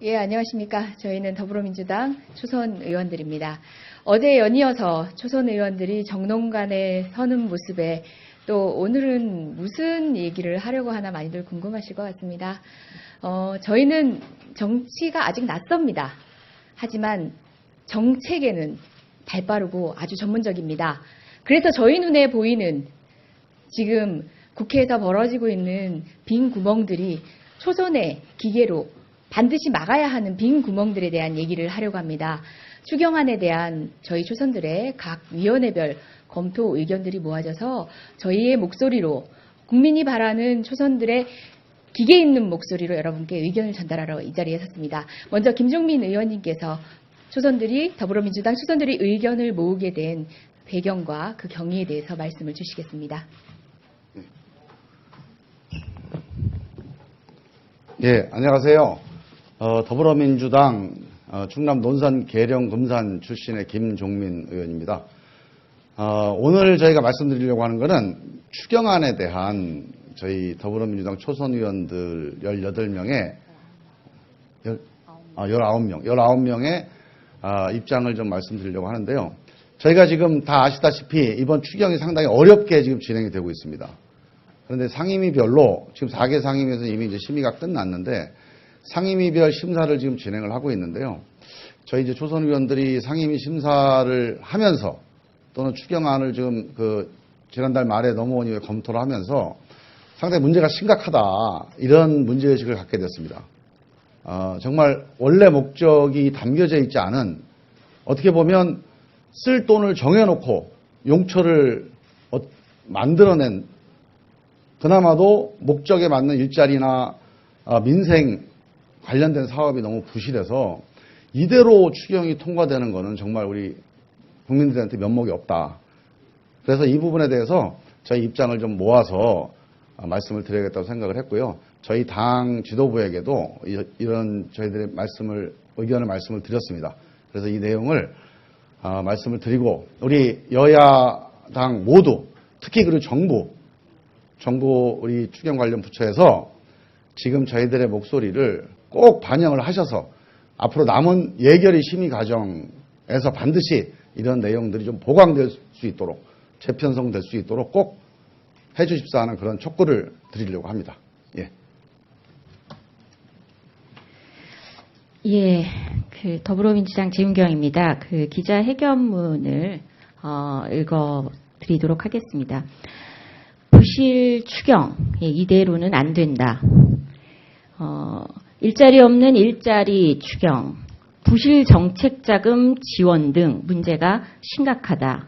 예, 안녕하십니까. 저희는 더불어민주당 초선 의원들입니다. 어제 연이어서 초선 의원들이 정론관에 서는 모습에 또 오늘은 무슨 얘기를 하려고 하나 많이들 궁금하실 것 같습니다. 저희는 정치가 아직 낯섭니다. 하지만 정책에는 발빠르고 아주 전문적입니다. 그래서 저희 눈에 보이는 지금 국회에서 벌어지고 있는 빈 구멍들이 초선의 기계로 반드시 막아야 하는 빈 구멍들에 대한 얘기를 하려고 합니다. 추경안에 대한 저희 초선들의 각 위원회별 검토 의견들이 모아져서 저희의 목소리로 국민이 바라는 초선들의 기계 있는 목소리로 여러분께 의견을 전달하러 이 자리에 섰습니다. 먼저 김종민 의원님께서 더불어민주당 초선들이 의견을 모으게 된 배경과 그 경위에 대해서 말씀을 주시겠습니다. 예, 안녕하세요. 더불어민주당 충남 논산 계령 금산 출신의 김종민 의원입니다. 오늘 저희가 말씀드리려고 하는 것은 추경안에 대한 저희 더불어민주당 초선 의원들 19명의 입장을 좀 말씀드리려고 하는데요. 저희가 지금 다 아시다시피 이번 추경이 상당히 어렵게 지금 진행이 되고 있습니다. 그런데 상임위별로 지금 4개 상임위에서 이미 이제 심의가 끝났는데 상임위별 심사를 지금 진행을 하고 있는데요. 저희 이제 초선 의원들이 상임위 심사를 하면서 또는 추경안을 지금 지난달 말에 넘어온 이후에 검토를 하면서 상당히 문제가 심각하다 이런 문제의식을 갖게 됐습니다. 정말 원래 목적이 담겨져 있지 않은 어떻게 보면 쓸 돈을 정해놓고 용처를 만들어낸 그나마도 목적에 맞는 일자리나 민생 관련된 사업이 너무 부실해서 이대로 추경이 통과되는 것은 정말 우리 국민들한테 면목이 없다. 그래서 이 부분에 대해서 저희 입장을 좀 모아서 말씀을 드려야겠다고 생각을 했고요. 저희 당 지도부에게도 이런 저희들의 의견을 말씀을 드렸습니다. 그래서 이 내용을 말씀을 드리고 우리 여야당 모두 특히 그리고 정부 우리 추경 관련 부처에서 지금 저희들의 목소리를 꼭 반영을 하셔서 앞으로 남은 예결위 심의 과정에서 반드시 이런 내용들이 좀 보강될 수 있도록 재편성될 수 있도록 꼭 해주십사 하는 그런 촉구를 드리려고 합니다. 예. 예, 더불어민주당 재윤경입니다. 기자회견문을 읽어드리도록 하겠습니다. 부실 추경 이대로는 안 된다. 일자리 없는 일자리 추경, 부실 정책자금 지원 등 문제가 심각하다.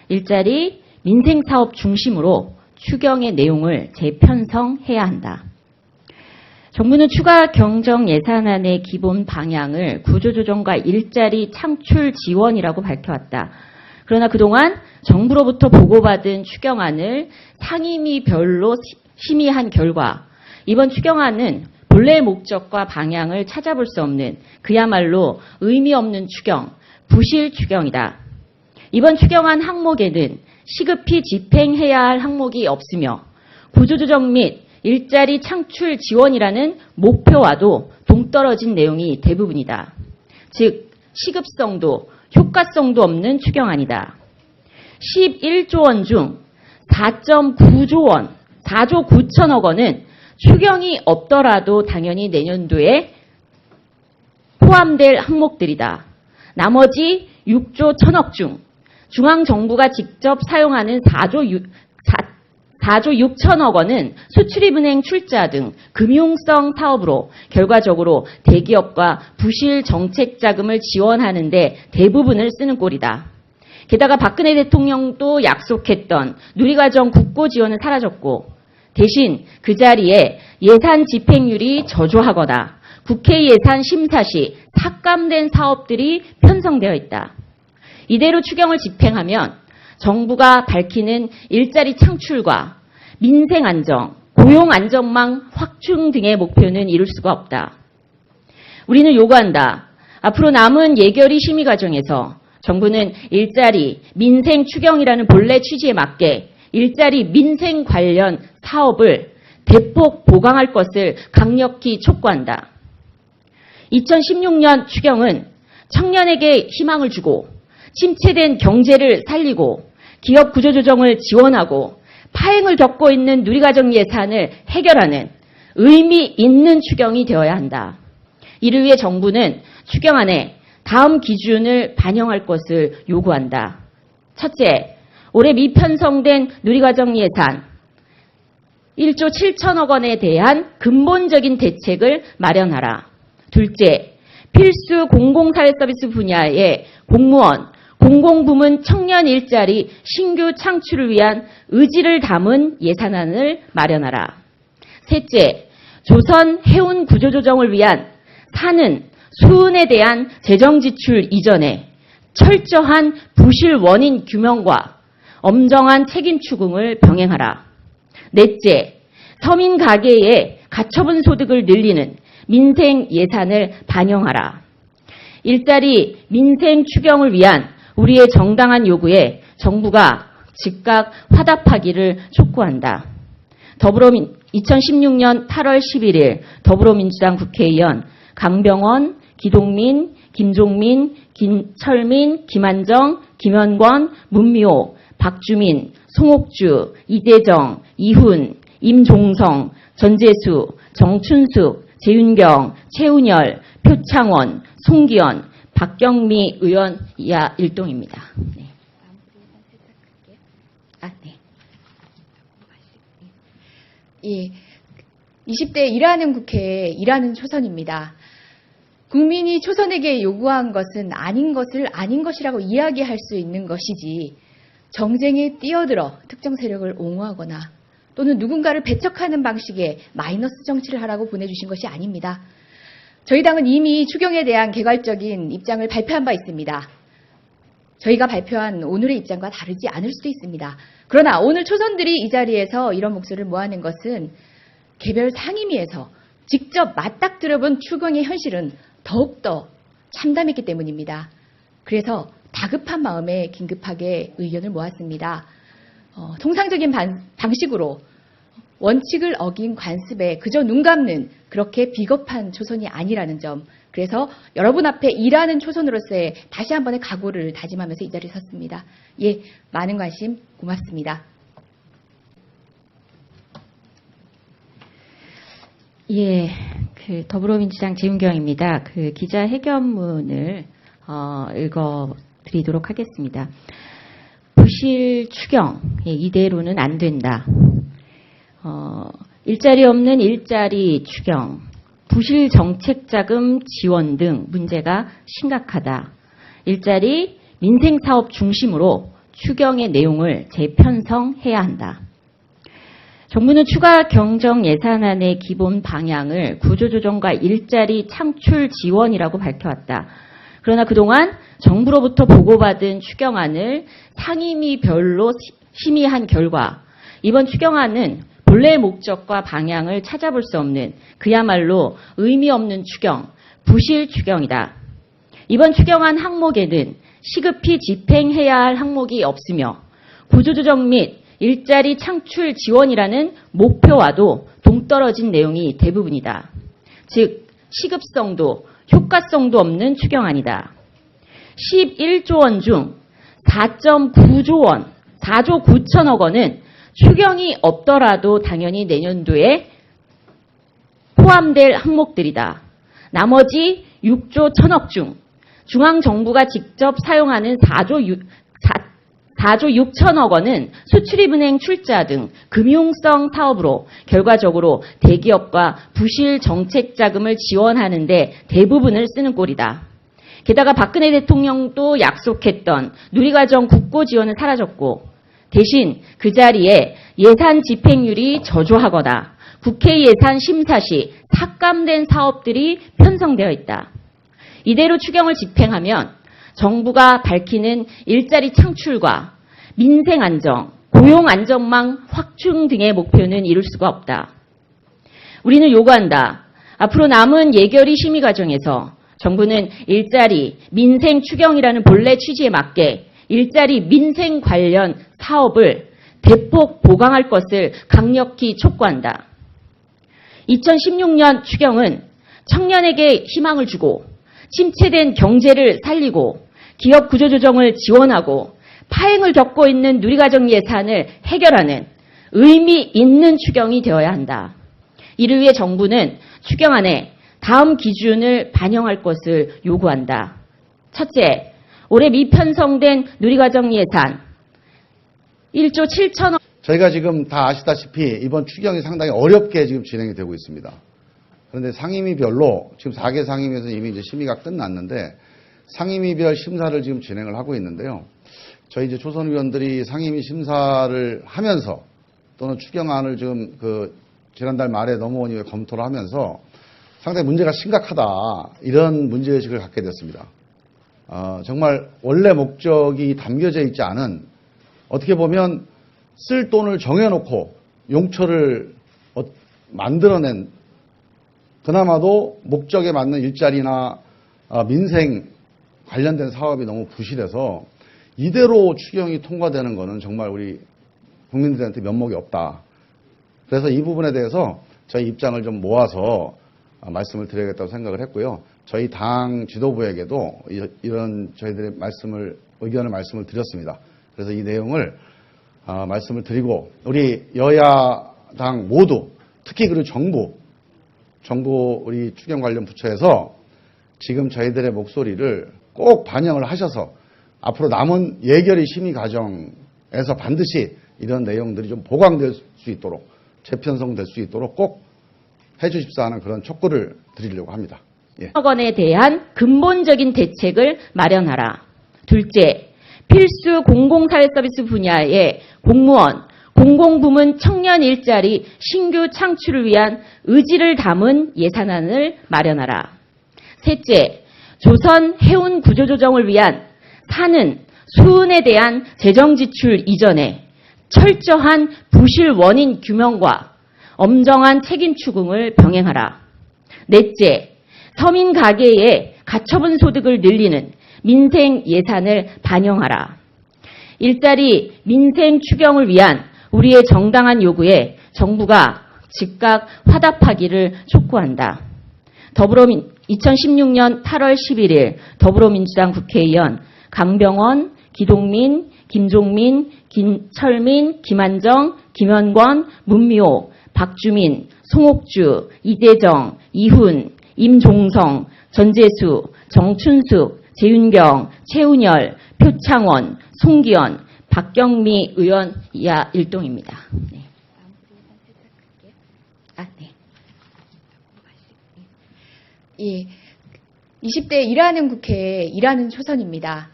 일자리 민생사업 중심으로 추경의 내용을 재편성해야 한다. 정부는 추가 경정 예산안의 기본 방향을 구조조정과 일자리 창출 지원이라고 밝혀왔다. 그러나 그동안 정부로부터 보고받은 추경안을 상임위별로 심의한 결과 이번 추경안은 본래의 목적과 방향을 찾아볼 수 없는 그야말로 의미 없는 추경, 부실 추경이다. 이번 추경안 항목에는 시급히 집행해야 할 항목이 없으며 구조조정 및 일자리 창출 지원이라는 목표와도 동떨어진 내용이 대부분이다. 즉 시급성도 효과성도 없는 추경안이다. 11조 원 중 4.9조 원, 4조 9천억 원은 추경이 없더라도 당연히 내년도에 포함될 항목들이다. 나머지 6조 1천억 중 중앙정부가 직접 사용하는 4조 6천억 원은 수출입은행 출자 등 금융성 사업으로 결과적으로 대기업과 부실 정책 자금을 지원하는 데 대부분을 쓰는 꼴이다. 게다가 박근혜 대통령도 약속했던 누리과정 국고 지원은 사라졌고 대신 그 자리에 예산 집행률이 저조하거나 국회 예산 심사 시 삭감된 사업들이 편성되어 있다. 이대로 추경을 집행하면 정부가 밝히는 일자리 창출과 민생 안정, 고용 안정망 확충 등의 목표는 이룰 수가 없다. 우리는 요구한다. 앞으로 남은 예결위 심의 과정에서 정부는 일자리, 민생 추경이라는 본래 취지에 맞게 일자리 민생 관련 사업을 대폭 보강할 것을 강력히 촉구한다. 2016년 추경은 청년에게 희망을 주고 침체된 경제를 살리고 기업 구조조정을 지원하고 파행을 겪고 있는 누리과정 예산을 해결하는 의미 있는 추경이 되어야 한다. 이를 위해 정부는 추경안에 다음 기준을 반영할 것을 요구한다. 첫째, 올해 미편성된 누리과정 예산 1조 7천억 원에 대한 근본적인 대책을 마련하라. 둘째, 필수 공공사회 서비스 분야의 공무원, 공공부문 청년 일자리 신규 창출을 위한 의지를 담은 예산안을 마련하라. 셋째, 조선 해운 구조조정을 위한 산은 수은에 대한 재정 지출 이전에 철저한 부실 원인 규명과 엄정한 책임 추궁을 병행하라. 넷째, 서민 가계의 가처분 소득을 늘리는 민생 예산을 반영하라. 일자리 민생 추경을 위한 우리의 정당한 요구에 정부가 즉각 화답하기를 촉구한다. 2016년 8월 11일 더불어민주당 국회의원 강병원, 기동민, 김종민, 김철민, 김한정, 김현권, 문미호, 박주민, 송옥주, 이대정, 이훈, 임종성, 전재수, 정춘숙, 재윤경, 최운열, 표창원, 송기현, 박경미 의원 이하 일동입니다. 네. 네. 예, 20대 일하는 국회에 일하는 초선입니다. 국민이 초선에게 요구한 것은 아닌 것을 아닌 것이라고 이야기할 수 있는 것이지 정쟁에 뛰어들어 특정 세력을 옹호하거나 또는 누군가를 배척하는 방식의 마이너스 정치를 하라고 보내주신 것이 아닙니다. 저희 당은 이미 추경에 대한 개괄적인 입장을 발표한 바 있습니다. 저희가 발표한 오늘의 입장과 다르지 않을 수도 있습니다. 그러나 오늘 초선들이 이 자리에서 이런 목소리를 모아낸 것은 개별 상임위에서 직접 맞닥뜨려본 추경의 현실은 더욱더 참담했기 때문입니다. 그래서 다급한 마음에 긴급하게 의견을 모았습니다. 통상적인 방식으로 원칙을 어긴 관습에 그저 눈 감는 그렇게 비겁한 초선이 아니라는 점, 그래서 여러분 앞에 일하는 초선으로서의 다시 한 번의 각오를 다짐하면서 이 자리에 섰습니다. 예, 많은 관심 고맙습니다. 예, 더불어민주당 재윤경입니다. 기자회견문을 읽어드리도록 하겠습니다. 부실 추경, 이대로는 안 된다. 일자리 없는 일자리 추경, 부실 정책 자금 지원 등 문제가 심각하다. 일자리 민생 사업 중심으로 추경의 내용을 재편성해야 한다. 정부는 추가 경정 예산안의 기본 방향을 구조조정과 일자리 창출 지원이라고 밝혀왔다. 그러나 그동안 정부로부터 보고받은 추경안을 상임위별로 심의한 결과 이번 추경안은 본래의 목적과 방향을 찾아볼 수 없는 그야말로 의미 없는 추경, 부실 추경이다. 이번 추경안 항목에는 시급히 집행해야 할 항목이 없으며 구조조정 및 일자리 창출 지원이라는 목표와도 동떨어진 내용이 대부분이다. 즉 시급성도 효과성도 없는 추경안이다. 11조 원 중 4.9조 원, 4조 9천억 원은 추경이 없더라도 당연히 내년도에 포함될 항목들이다. 나머지 6조 1천억 중 중앙정부가 직접 사용하는 4조 6천억 원은 수출입은행 출자 등 금융성 사업으로 결과적으로 대기업과 부실 정책 자금을 지원하는 데 대부분을 쓰는 꼴이다. 게다가 박근혜 대통령도 약속했던 누리과정 국고 지원은 사라졌고 대신 그 자리에 예산 집행률이 저조하거나 국회 예산 심사 시 삭감된 사업들이 편성되어 있다. 이대로 추경을 집행하면 정부가 밝히는 일자리 창출과 민생 안정, 고용 안정망 확충 등의 목표는 이룰 수가 없다. 우리는 요구한다. 앞으로 남은 예결위 심의 과정에서 정부는 일자리, 민생 추경이라는 본래 취지에 맞게 일자리 민생 관련 사업을 대폭 보강할 것을 강력히 촉구한다. 2016년 추경은 청년에게 희망을 주고 침체된 경제를 살리고 기업 구조조정을 지원하고 파행을 겪고 있는 누리과정 예산을 해결하는 의미 있는 추경이 되어야 한다. 이를 위해 정부는 추경안에 다음 기준을 반영할 것을 요구한다. 첫째, 올해 미편성된 누리과정 예산 1조 7천억. 저희가 지금 다 아시다시피 이번 추경이 상당히 어렵게 지금 진행이 되고 있습니다. 그런데 상임위별로 지금 4개 상임위에서 이미 이제 심의가 끝났는데 상임위별 심사를 지금 진행을 하고 있는데요. 저희 이제 초선 의원들이 상임위 심사를 하면서 또는 추경안을 지금 지난달 말에 넘어원의회 검토를 하면서 상당히 문제가 심각하다 이런 문제의식을 갖게 됐습니다. 정말 원래 목적이 담겨져 있지 않은 어떻게 보면 쓸 돈을 정해놓고 용처를 만들어낸 그나마도 목적에 맞는 일자리나 민생 관련된 사업이 너무 부실해서 이대로 추경이 통과되는 것은 정말 우리 국민들한테 면목이 없다. 그래서 이 부분에 대해서 저희 입장을 좀 모아서 말씀을 드려야겠다고 생각을 했고요. 저희 당 지도부에게도 이런 저희들의 의견을 말씀을 드렸습니다. 그래서 이 내용을 말씀을 드리고 우리 여야당 모두 특히 그리고 정부 우리 추경 관련 부처에서 지금 저희들의 목소리를 꼭 반영을 하셔서 앞으로 남은 예결위 심의 과정에서 반드시 이런 내용들이 좀 보강될 수 있도록 재편성될 수 있도록 꼭 해주십사 하는 그런 촉구를 드리려고 합니다. 예. 원에 대한 근본적인 대책을 마련하라. 둘째, 필수 공공사회 서비스 분야의 공무원, 공공부문 청년 일자리 신규 창출을 위한 의지를 담은 예산안을 마련하라. 셋째, 조선 해운 구조조정을 위한 산은 수은에 대한 재정 지출 이전에 철저한 부실 원인 규명과 엄정한 책임 추궁을 병행하라. 넷째, 서민 가계의 가처분 소득을 늘리는 민생 예산을 반영하라. 일자리 민생 추경을 위한 우리의 정당한 요구에 정부가 즉각 화답하기를 촉구한다. 2016년 8월 11일 더불어민주당 국회의원 강병원, 기동민, 김종민, 김철민, 김한정, 김현권, 문미호, 박주민, 송옥주, 이대정, 이훈, 임종성, 전재수, 정춘숙, 재윤경, 최운열, 표창원, 송기현, 박경미 의원 이하 일동입니다. 네. 이 20대 일하는 국회에 일하는 초선입니다.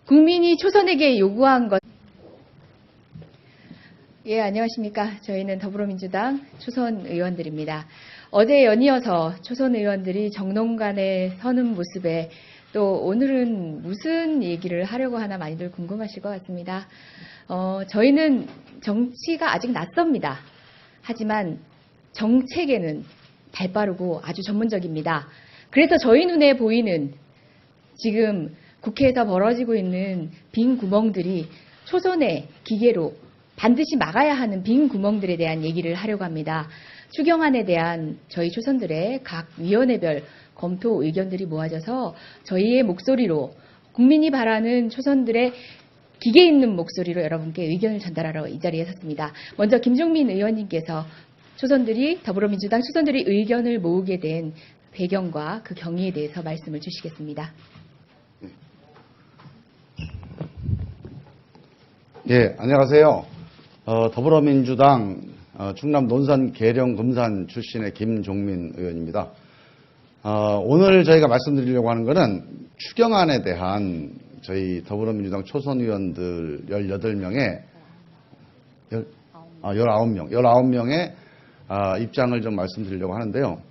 국민이 초선에게 요구한 것. 예, 안녕하십니까. 저희는 더불어민주당 초선 의원들입니다. 어제 연이어서 초선 의원들이 정론관에 서는 모습에 또 오늘은 무슨 얘기를 하려고 하나 많이들 궁금하실 것 같습니다. 저희는 정치가 아직 낯섭니다. 하지만 정책에는 발빠르고 아주 전문적입니다. 그래서 저희 눈에 보이는 지금 국회에서 벌어지고 있는 빈 구멍들이 초선의 기계로 반드시 막아야 하는 빈 구멍들에 대한 얘기를 하려고 합니다. 추경안에 대한 저희 초선들의 각 위원회별 검토 의견들이 모아져서 저희의 목소리로 국민이 바라는 초선들의 기계 있는 목소리로 여러분께 의견을 전달하러 이 자리에 섰습니다. 먼저 김종민 의원님께서 더불어민주당 초선들이 의견을 모으게 된 배경과 그 경위에 대해서 말씀을 주시겠습니다. 예, 안녕하세요. 더불어민주당 충남 논산 계령 금산 출신의 김종민 의원입니다. 오늘 저희가 말씀드리려고 하는 것은 추경안에 대한 저희 더불어민주당 초선 의원들 19명의 입장을 좀 말씀드리려고 하는데요.